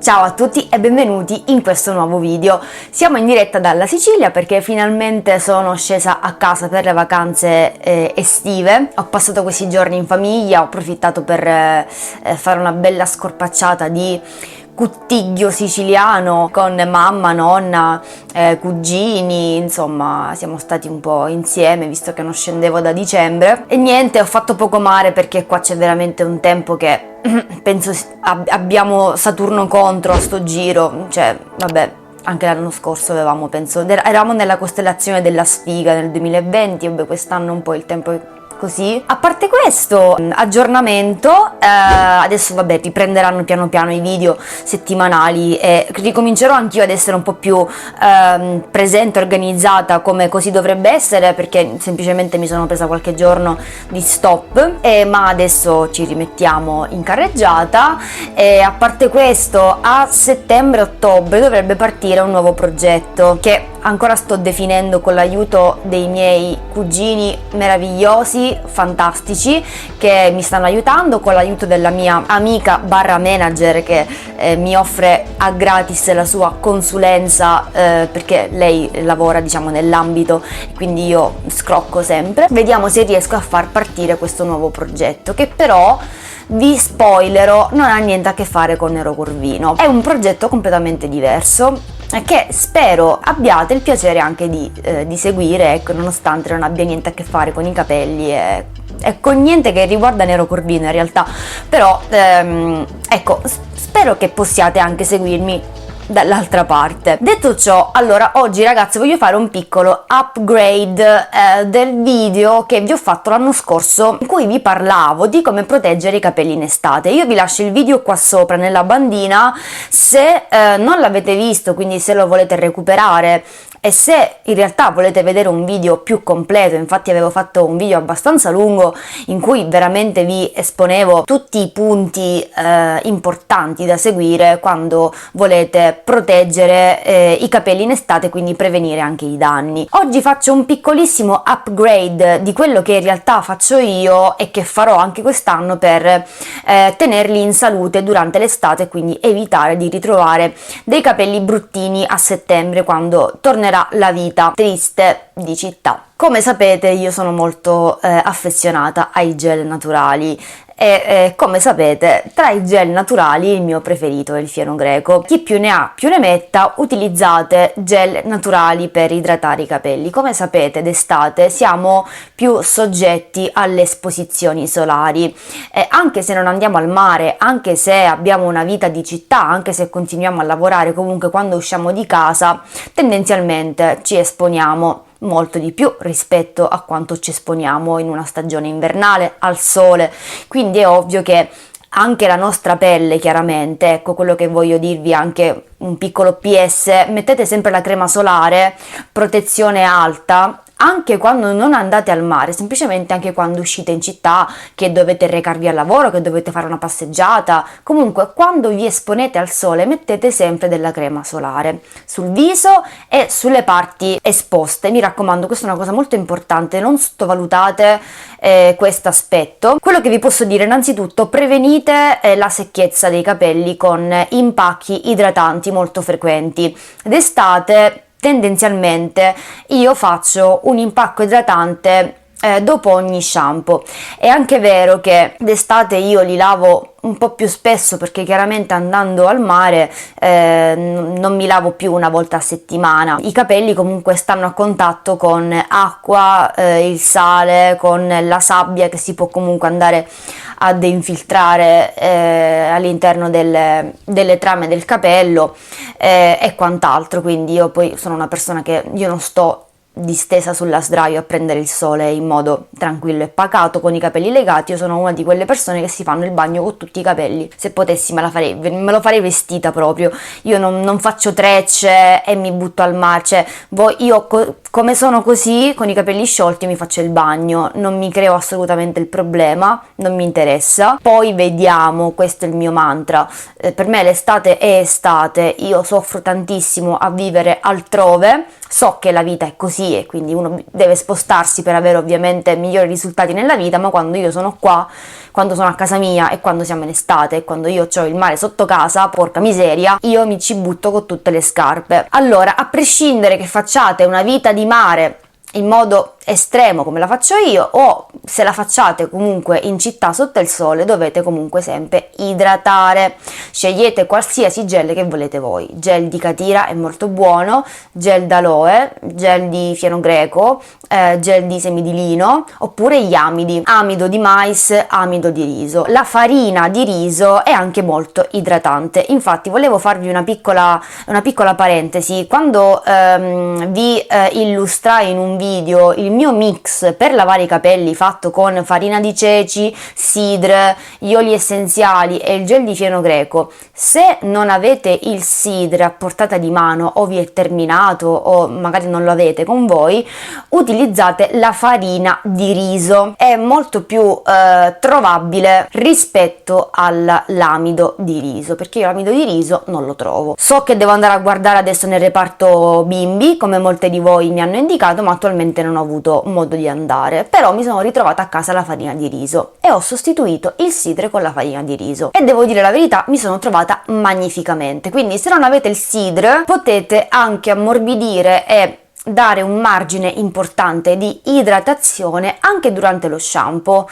Ciao a tutti e benvenuti in questo nuovo video. Siamo in diretta dalla Sicilia perché finalmente sono scesa a casa per le vacanze estive. Ho passato questi giorni in famiglia, ho approfittato per fare una bella scorpacciata di cuttiglio siciliano con mamma, nonna, cugini, insomma siamo stati un po' insieme visto che non scendevo da dicembre. E niente, ho fatto poco mare perché qua c'è veramente un tempo che penso abbiamo Saturno contro a sto giro, cioè vabbè, anche l'anno scorso eravamo nella costellazione della Sfiga nel 2020, vabbè, quest'anno un po' il tempo è così. A parte questo aggiornamento, adesso vabbè riprenderanno piano piano i video settimanali e ricomincerò anch'io ad essere un po' più presente, organizzata come così dovrebbe essere, perché semplicemente mi sono presa qualche giorno di stop, ma adesso ci rimettiamo in carreggiata. E a parte questo, a settembre-ottobre dovrebbe partire un nuovo progetto che ancora sto definendo con l'aiuto dei miei cugini meravigliosi, fantastici, che mi stanno aiutando, con l'aiuto della mia amica barra manager che mi offre a gratis la sua consulenza, perché lei lavora diciamo nell'ambito, quindi io scrocco sempre. Vediamo se riesco a far partire questo nuovo progetto, che però vi spoilerò non ha niente a che fare con Nero Corvino, è un progetto completamente diverso che spero abbiate il piacere anche di seguire, ecco, nonostante non abbia niente a che fare con i capelli e con niente che riguarda Nero Corvino in realtà, però ecco, spero che possiate anche seguirmi dall'altra parte. Detto ciò, allora oggi ragazzi voglio fare un piccolo upgrade del video che vi ho fatto l'anno scorso, in cui vi parlavo di come proteggere i capelli in estate. Io vi lascio il video qua sopra nella bandina se non l'avete visto, quindi se lo volete recuperare. E se in realtà volete vedere un video più completo, infatti avevo fatto un video abbastanza lungo in cui veramente vi esponevo tutti i punti importanti da seguire quando volete proteggere i capelli in estate, quindi prevenire anche i danni. Oggi faccio un piccolissimo upgrade di quello che in realtà faccio io e che farò anche quest'anno per tenerli in salute durante l'estate, quindi evitare di ritrovare dei capelli bruttini a settembre quando tornerà la vita triste di città. Come sapete io sono molto affezionata ai gel naturali e come sapete tra i gel naturali il mio preferito è il fieno greco. Chi più ne ha più ne metta, utilizzate gel naturali per idratare i capelli. Come sapete d'estate siamo più soggetti alle esposizioni solari, anche se non andiamo al mare, anche se abbiamo una vita di città, anche se continuiamo a lavorare, comunque quando usciamo di casa tendenzialmente ci esponiamo molto di più rispetto a quanto ci esponiamo in una stagione invernale al sole, quindi è ovvio che anche la nostra pelle, chiaramente, ecco quello che voglio dirvi, anche un piccolo PS, mettete sempre la crema solare, protezione alta, anche quando non andate al mare, semplicemente anche quando uscite in città, che dovete recarvi al lavoro, che dovete fare una passeggiata, comunque quando vi esponete al sole mettete sempre della crema solare sul viso e sulle parti esposte. Mi raccomando, questa è una cosa molto importante, non sottovalutate questo aspetto. Quello che vi posso dire innanzitutto, prevenite la secchezza dei capelli con impacchi idratanti molto frequenti. D'estate tendenzialmente io faccio un impacco idratante dopo ogni shampoo. È anche vero che d'estate io li lavo un po' più spesso perché chiaramente andando al mare non mi lavo più una volta a settimana. I capelli comunque stanno a contatto con acqua, il sale, con la sabbia che si può comunque andare ad infiltrare all'interno delle trame del capello e quant'altro, quindi io poi sono una persona che io non sto distesa sulla sdraio a prendere il sole in modo tranquillo e pacato con i capelli legati. Io sono una di quelle persone che si fanno il bagno con tutti i capelli. Se potessi me lo farei vestita proprio. Io non faccio trecce e mi butto al mare, cioè io come sono così con i capelli sciolti mi faccio il bagno, non mi creo assolutamente il problema, non mi interessa. Poi vediamo, questo è il mio mantra, per me l'estate è estate, io soffro tantissimo a vivere altrove, so che la vita è così e quindi uno deve spostarsi per avere ovviamente migliori risultati nella vita, ma quando io sono qua quando sono a casa mia e quando siamo in estate e quando io ho il mare sotto casa, porca miseria, io mi ci butto con tutte le scarpe. Allora, a prescindere che facciate una vita di mare in modo estremo come la faccio io, o se la facciate comunque in città sotto il sole, dovete comunque sempre idratare. Scegliete qualsiasi gel che volete voi. Gel di Catira è molto buono, gel d'aloe, gel di fieno greco, gel di semi di lino, oppure gli amidi, amido di mais, amido di riso. La farina di riso è anche molto idratante. Infatti volevo farvi una piccola parentesi. Quando vi illustrai in un video il mio mix per lavare i capelli fatto con farina di ceci, sidr, gli oli essenziali e il gel di fieno greco, se non avete il sidr a portata di mano o vi è terminato o magari non lo avete con voi, utilizzate la farina di riso, è molto più trovabile rispetto all'amido di riso, perché io l'amido di riso non lo trovo. So che devo andare a guardare adesso nel reparto bimbi, come molte di voi mi hanno indicato, ma attualmente non ho avuto modo di andare, però mi sono ritrovata a casa la farina di riso e ho sostituito il sidre con la farina di riso e devo dire la verità, mi sono trovata magnificamente. Quindi se non avete il sidre potete anche ammorbidire e dare un margine importante di idratazione anche durante lo shampoo,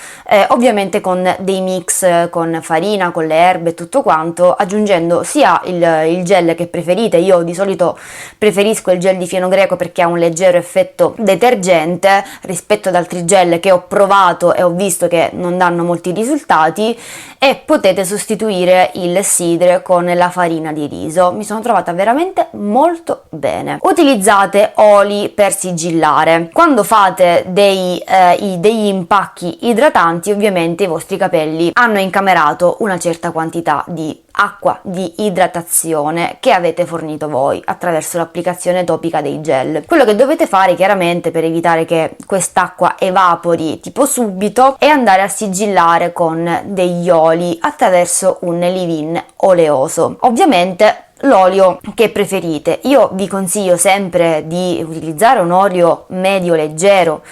ovviamente con dei mix con farina, con le erbe e tutto quanto, aggiungendo sia il gel che preferite. Io di solito preferisco il gel di fieno greco perché ha un leggero effetto detergente rispetto ad altri gel che ho provato e ho visto che non danno molti risultati, e potete sostituire il sidre con la farina di riso. Mi sono trovata veramente molto bene. Utilizzate oli per sigillare. Quando fate degli impacchi idratanti, ovviamente i vostri capelli hanno incamerato una certa quantità di acqua di idratazione che avete fornito voi attraverso l'applicazione topica dei gel. Quello che dovete fare chiaramente per evitare che quest'acqua evapori tipo subito è andare a sigillare con degli oli attraverso un leave-in oleoso. Ovviamente l'olio che preferite. Io vi consiglio sempre di utilizzare un olio medio leggero,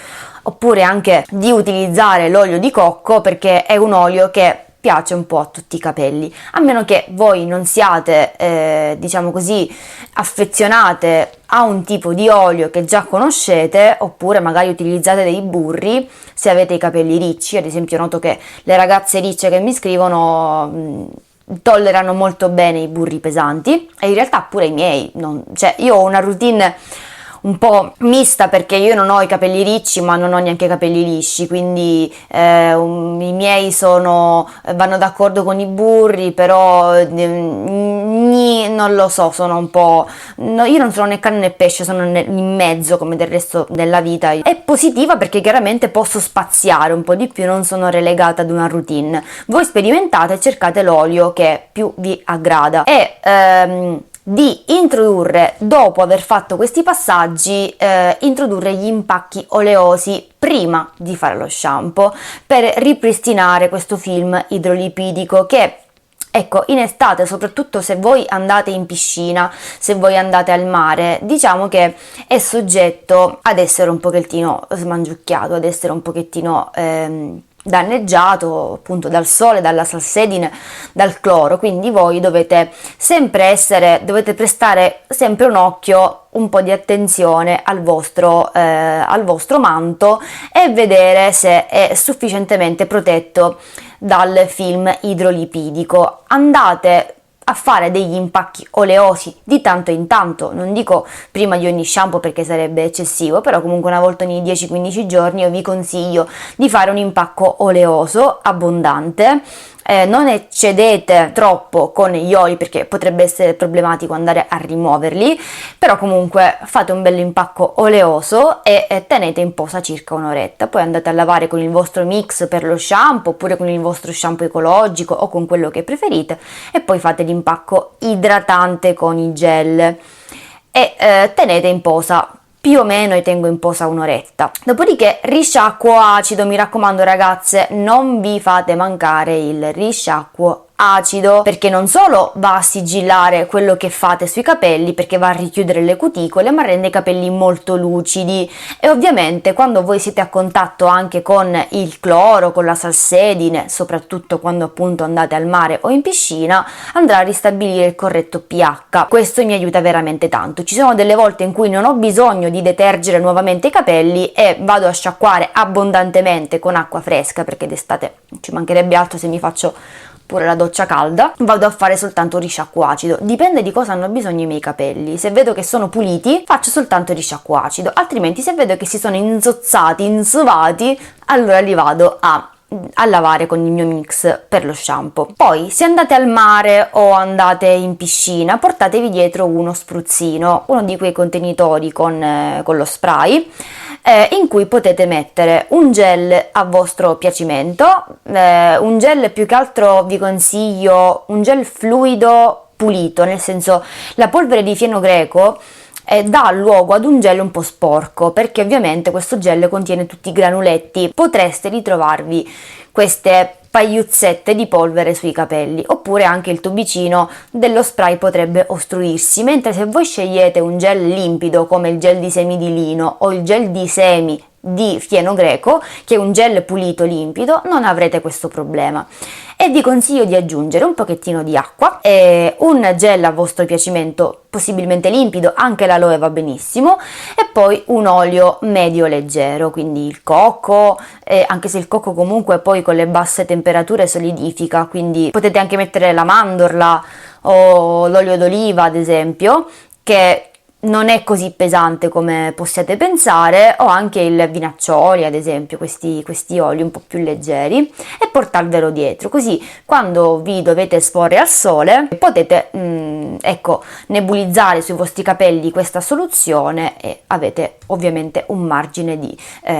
oppure anche di utilizzare l'olio di cocco, perché è un olio che piace un po' a tutti i capelli, a meno che voi non siate diciamo così affezionate a un tipo di olio che già conoscete, oppure magari utilizzate dei burri se avete i capelli ricci. Ad esempio noto che le ragazze ricce che mi scrivono tollerano molto bene i burri pesanti, e in realtà pure i miei, cioè io ho una routine un po' mista perché io non ho i capelli ricci ma non ho neanche i capelli lisci, quindi i miei vanno d'accordo con i burri, però non lo so, sono un po', no, io non sono né carne né pesce, sono in mezzo come del resto della vita. È positiva perché chiaramente posso spaziare un po' di più, non sono relegata ad una routine. Voi sperimentate e cercate l'olio che più vi aggrada, e di introdurre, dopo aver fatto questi passaggi, introdurre gli impacchi oleosi prima di fare lo shampoo, per ripristinare questo film idrolipidico che, ecco, in estate, soprattutto se voi andate in piscina, se voi andate al mare, diciamo che è soggetto ad essere un pochettino smangiucchiato, ad essere un pochettino danneggiato appunto dal sole, dalla salsedine, dal cloro. Quindi voi dovete prestare sempre un occhio, un po' di attenzione al vostro manto, e vedere se è sufficientemente protetto dal film idrolipidico. Andate a fare degli impacchi oleosi di tanto in tanto, non dico prima di ogni shampoo perché sarebbe eccessivo, però comunque una volta ogni 10-15 giorni io vi consiglio di fare un impacco oleoso abbondante. Non eccedete troppo con gli oli perché potrebbe essere problematico andare a rimuoverli, però comunque fate un bel impacco oleoso e tenete in posa circa un'oretta. Poi andate a lavare con il vostro mix per lo shampoo, oppure con il vostro shampoo ecologico o con quello che preferite, e poi fate l'impacco idratante con i gel e tenete in posa. Più o meno io tengo in posa un'oretta. Dopodiché risciacquo acido, mi raccomando ragazze, non vi fate mancare il risciacquo acido, perché non solo va a sigillare quello che fate sui capelli, perché va a richiudere le cuticole, ma rende i capelli molto lucidi. E ovviamente quando voi siete a contatto anche con il cloro, con la salsedine, soprattutto quando appunto andate al mare o in piscina, andrà a ristabilire il corretto pH. Questo mi aiuta veramente tanto. Ci sono delle volte in cui non ho bisogno di detergere nuovamente i capelli e vado a sciacquare abbondantemente con acqua fresca, perché d'estate ci mancherebbe altro se mi faccio pure la doccia calda, vado a fare soltanto risciacquo acido. Dipende di cosa hanno bisogno i miei capelli. Se vedo che sono puliti, faccio soltanto risciacquo acido, altrimenti se vedo che si sono inzozzati, insovati, allora li vado a lavare con il mio mix per lo shampoo. Poi, se andate al mare o andate in piscina, portatevi dietro uno spruzzino, uno di quei contenitori con lo spray, in cui potete mettere un gel a vostro piacimento, un gel, più che altro vi consiglio un gel fluido pulito, nel senso, la polvere di fieno greco dà luogo ad un gel un po' sporco, perché ovviamente questo gel contiene tutti i granuletti. Potreste ritrovarvi queste pagliuzzette di polvere sui capelli, oppure anche il tubicino dello spray potrebbe ostruirsi, mentre se voi scegliete un gel limpido come il gel di semi di lino o il gel di semi di fieno greco, che è un gel pulito limpido, non avrete questo problema. E vi consiglio di aggiungere un pochettino di acqua e un gel a vostro piacimento, possibilmente limpido, anche l'aloe va benissimo, e poi un olio medio leggero, quindi il cocco, anche se il cocco comunque poi con le basse temperature solidifica, quindi potete anche mettere la mandorla o l'olio d'oliva ad esempio, che non è così pesante come possiate pensare, o anche il vinaccioli ad esempio, questi oli un po' più leggeri, e portarvelo dietro, così quando vi dovete esporre al sole potete ecco, nebulizzare sui vostri capelli questa soluzione e avete ovviamente un margine di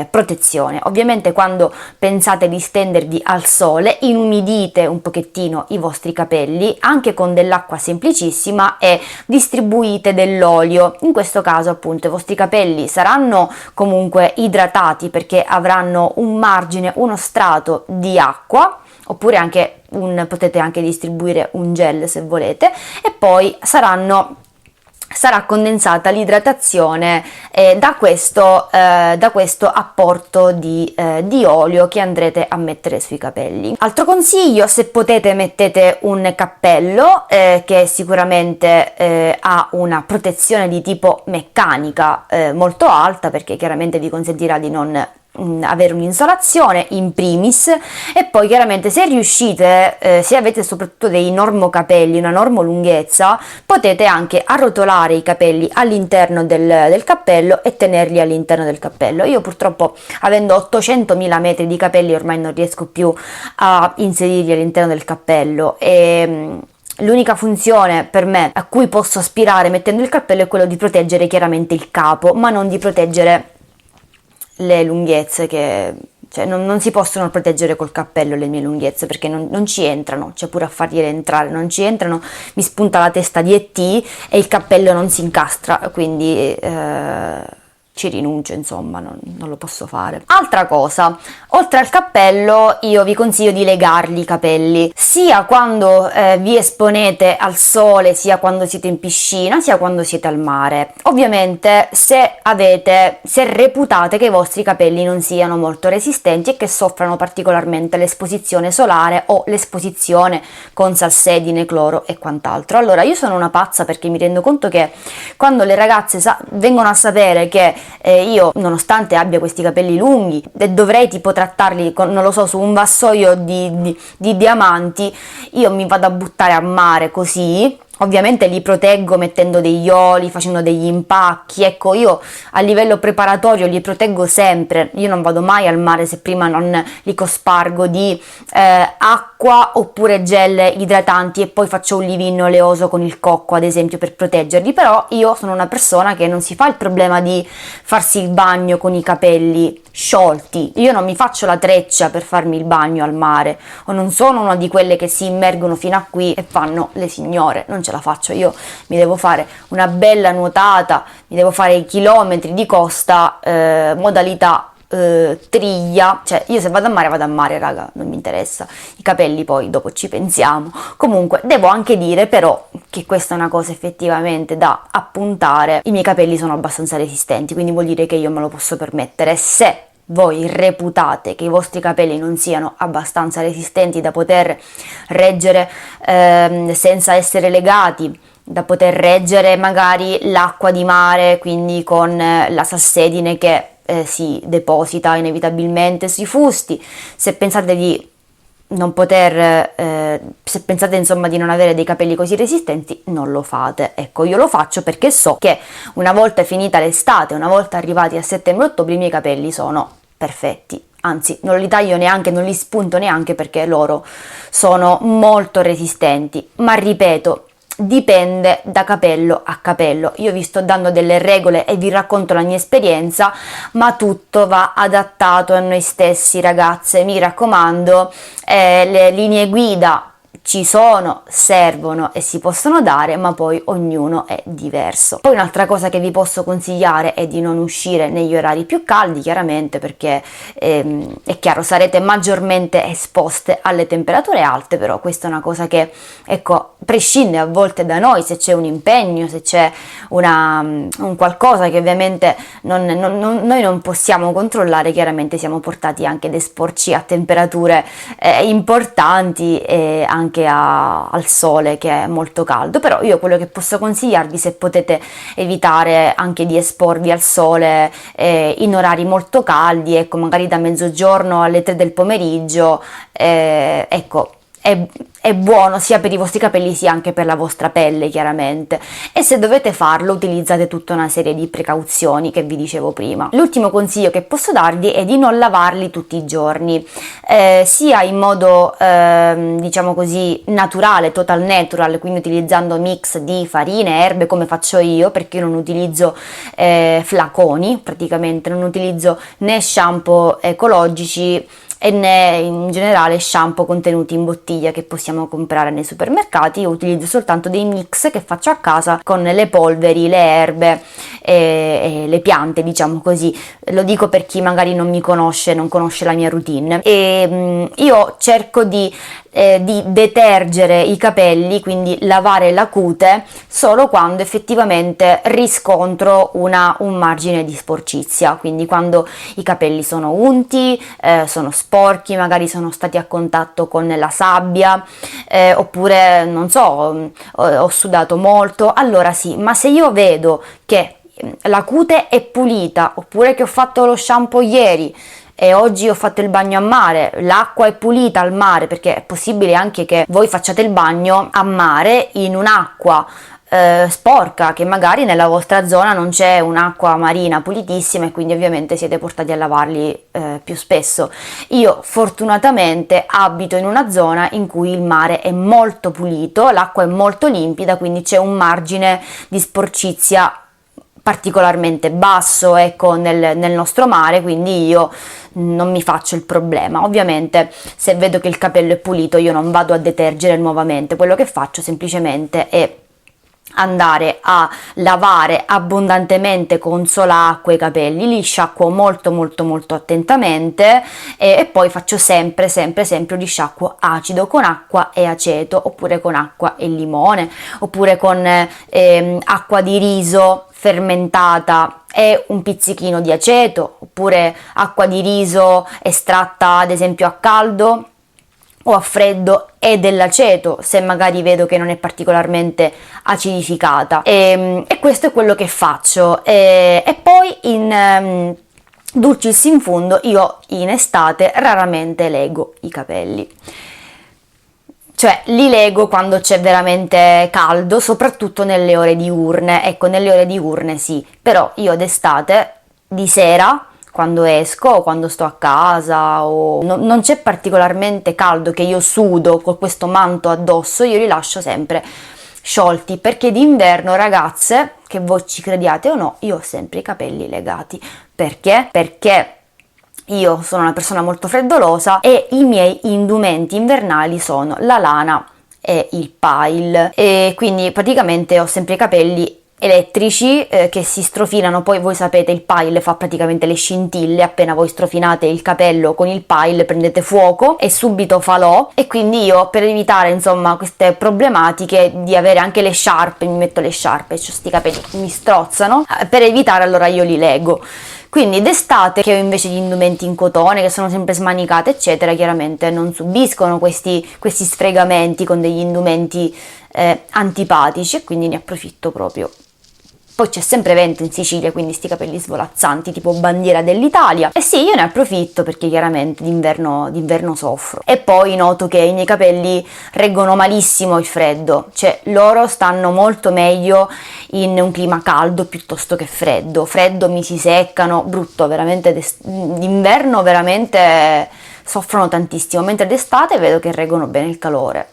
protezione. Ovviamente quando pensate di stendervi al sole, inumidite un pochettino i vostri capelli anche con dell'acqua semplicissima e distribuite dell'olio. In questo caso appunto i vostri capelli saranno comunque idratati, perché avranno un margine, uno strato di acqua, oppure anche potete anche distribuire un gel se volete, e poi sarà condensata l'idratazione da questo apporto di olio che andrete a mettere sui capelli. Altro consiglio: se potete mettete un cappello che sicuramente ha una protezione di tipo meccanica molto alta, perché chiaramente vi consentirà di non avere un'insolazione in primis, e poi chiaramente se riuscite, se avete soprattutto dei normocapelli, una normolunghezza, potete anche arrotolare i capelli all'interno del cappello e tenerli all'interno del cappello. Io purtroppo, avendo 800.000 metri di capelli, ormai non riesco più a inserirli all'interno del cappello, e l'unica funzione per me a cui posso aspirare mettendo il cappello è quello di proteggere chiaramente il capo, ma non di proteggere le lunghezze, che cioè non si possono proteggere col cappello le mie lunghezze, perché non ci entrano, cioè pure a fargliele entrare non ci entrano, mi spunta la testa di ET e il cappello non si incastra, quindi ci rinuncio, insomma, non lo posso fare. Altra cosa, oltre al cappello io vi consiglio di legarli i capelli, sia quando vi esponete al sole, sia quando siete in piscina, sia quando siete al mare. Ovviamente se reputate che i vostri capelli non siano molto resistenti e che soffrano particolarmente l'esposizione solare o l'esposizione con salsedine, cloro e quant'altro. Allora, io sono una pazza, perché mi rendo conto che quando le ragazze vengono a sapere che io, nonostante abbia questi capelli lunghi e dovrei tipo trattarli con, non lo so, su un vassoio di diamanti, io mi vado a buttare a mare così. Ovviamente li proteggo mettendo degli oli, facendo degli impacchi. Ecco, io a livello preparatorio li proteggo sempre. Io non vado mai al mare se prima non li cospargo di acqua oppure gel idratanti, e poi faccio un leave-in oleoso con il cocco ad esempio per proteggerli. Però io sono una persona che non si fa il problema di farsi il bagno con i capelli sciolti. Io non mi faccio la treccia per farmi il bagno al mare, o non sono una di quelle che si immergono fino a qui e fanno le signore. Non ce la faccio, io mi devo fare una bella nuotata, mi devo fare i chilometri di costa, modalità triglia, cioè io se vado a mare raga, non mi interessa, i capelli poi dopo ci pensiamo. Comunque devo anche dire però che questa è una cosa effettivamente da appuntare, i miei capelli sono abbastanza resistenti, quindi vuol dire che io me lo posso permettere. Se voi reputate che i vostri capelli non siano abbastanza resistenti da poter reggere senza essere legati, da poter reggere magari l'acqua di mare, quindi con la sassedine che si deposita inevitabilmente sui fusti, se pensate di non poter, se pensate insomma di non avere dei capelli così resistenti, non lo fate. Ecco, io lo faccio perché so che una volta finita l'estate, una volta arrivati a settembre-ottobre, i miei capelli sono perfetti. Anzi, non li taglio neanche, non li spunto neanche perché loro sono molto resistenti. Ma ripeto, dipende da capello a capello. Io vi sto dando delle regole e vi racconto la mia esperienza, ma tutto va adattato a noi stessi, ragazze. Mi raccomando, le linee guida ci sono, servono e si possono dare, ma poi ognuno è diverso. Poi un'altra cosa che vi posso consigliare è di non uscire negli orari più caldi, chiaramente, perché è chiaro, sarete maggiormente esposte alle temperature alte, però questa è una cosa che, ecco, prescinde a volte da noi, se c'è un impegno, se c'è un qualcosa che ovviamente noi non possiamo controllare, chiaramente siamo portati anche ad esporci a temperature importanti e anche al sole che è molto caldo. Però io quello che posso consigliarvi, se potete evitare anche di esporvi al sole in orari molto caldi, ecco, magari da mezzogiorno alle 3 del pomeriggio, ecco, è buono sia per i vostri capelli sia anche per la vostra pelle, chiaramente. E se dovete farlo, utilizzate tutta una serie di precauzioni che vi dicevo prima. L'ultimo consiglio che posso darvi è di non lavarli tutti i giorni, sia in modo diciamo così naturale, total natural, quindi utilizzando mix di farine, erbe come faccio io, perché io non utilizzo flaconi, praticamente non utilizzo né shampoo ecologici e né in generale shampoo contenuti in bottiglia che possiamo comprare nei supermercati. Io utilizzo soltanto dei mix che faccio a casa con le polveri, le erbe e le piante, diciamo così. Lo dico per chi magari non mi conosce, non conosce la mia routine. E io cerco di detergere i capelli, quindi lavare la cute, solo quando effettivamente riscontro un margine di sporcizia, quindi quando i capelli sono unti, sono sporchi, magari sono stati a contatto con la sabbia, oppure non so, ho sudato molto, allora sì. Ma se io vedo che la cute è pulita, oppure che ho fatto lo shampoo ieri e oggi ho fatto il bagno a mare, l'acqua è pulita al mare, perché è possibile anche che voi facciate il bagno a mare in un'acqua sporca, che magari nella vostra zona non c'è un'acqua marina pulitissima e quindi ovviamente siete portati a lavarli più spesso. Io fortunatamente abito in una zona in cui il mare è molto pulito, l'acqua è molto limpida, quindi c'è un margine di sporcizia particolarmente basso, ecco, nel nostro mare, quindi io non mi faccio il problema. Ovviamente se vedo che il capello è pulito io non vado a detergere nuovamente, quello che faccio semplicemente è andare a lavare abbondantemente con sola acqua i capelli, li sciacquo molto attentamente e poi faccio sempre un risciacquo acido con acqua e aceto, oppure con acqua e limone, oppure con acqua di riso fermentata e un pizzichino di aceto, oppure acqua di riso estratta ad esempio a caldo o a freddo e dell'aceto, se magari vedo che non è particolarmente acidificata, e questo è quello che faccio. E poi in dulcis in fundo io in estate raramente lego i capelli, cioè li lego quando c'è veramente caldo, soprattutto nelle ore diurne. Ecco, nelle ore diurne sì, però io d'estate di sera, quando esco o quando sto a casa o non c'è particolarmente caldo che io sudo con questo manto addosso, io li lascio sempre sciolti, perché d'inverno, ragazze, che voi ci crediate o no, io ho sempre i capelli legati. Perché? Perché io sono una persona molto freddolosa e i miei indumenti invernali sono la lana e il pile, e quindi praticamente ho sempre i capelli elettrici che si strofinano. Poi voi sapete, il pile fa praticamente le scintille, appena voi strofinate il capello con il pile prendete fuoco e subito falò, e quindi io, per evitare insomma queste problematiche di avere anche le sciarpe, mi metto le sciarpe, c'ho sti capelli che mi strozzano, per evitare allora io li lego. Quindi d'estate, che ho invece gli indumenti in cotone che sono sempre smanicate eccetera, chiaramente non subiscono questi sfregamenti con degli indumenti antipatici, e quindi ne approfitto proprio. Poi c'è sempre vento in Sicilia, quindi sti capelli svolazzanti tipo bandiera dell'Italia, e sì, io ne approfitto perché chiaramente d'inverno soffro. E poi noto che i miei capelli reggono malissimo il freddo, cioè loro stanno molto meglio in un clima caldo piuttosto che freddo mi si seccano, brutto, veramente d'inverno veramente soffrono tantissimo, mentre d'estate vedo che reggono bene il calore.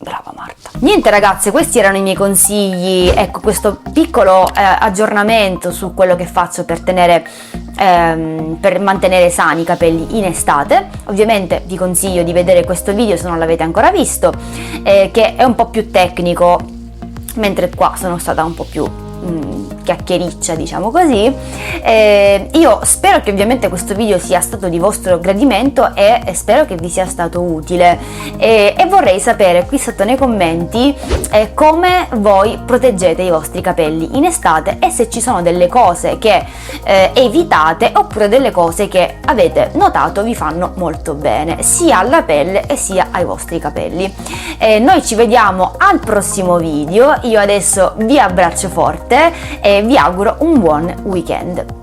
Brava Marta. Niente ragazze, questi erano i miei consigli, ecco, questo piccolo aggiornamento su quello che faccio per mantenere sani i capelli in estate. Ovviamente vi consiglio di vedere questo video se non l'avete ancora visto, che è un po' più tecnico, mentre qua sono stata un po' più chiacchiericcia, diciamo così. Io spero che ovviamente questo video sia stato di vostro gradimento e spero che vi sia stato utile, e vorrei sapere qui sotto nei commenti come voi proteggete i vostri capelli in estate, e se ci sono delle cose che evitate oppure delle cose che avete notato vi fanno molto bene sia alla pelle e sia ai vostri capelli. Noi ci vediamo al prossimo video, io adesso vi abbraccio forte e vi auguro un buon weekend.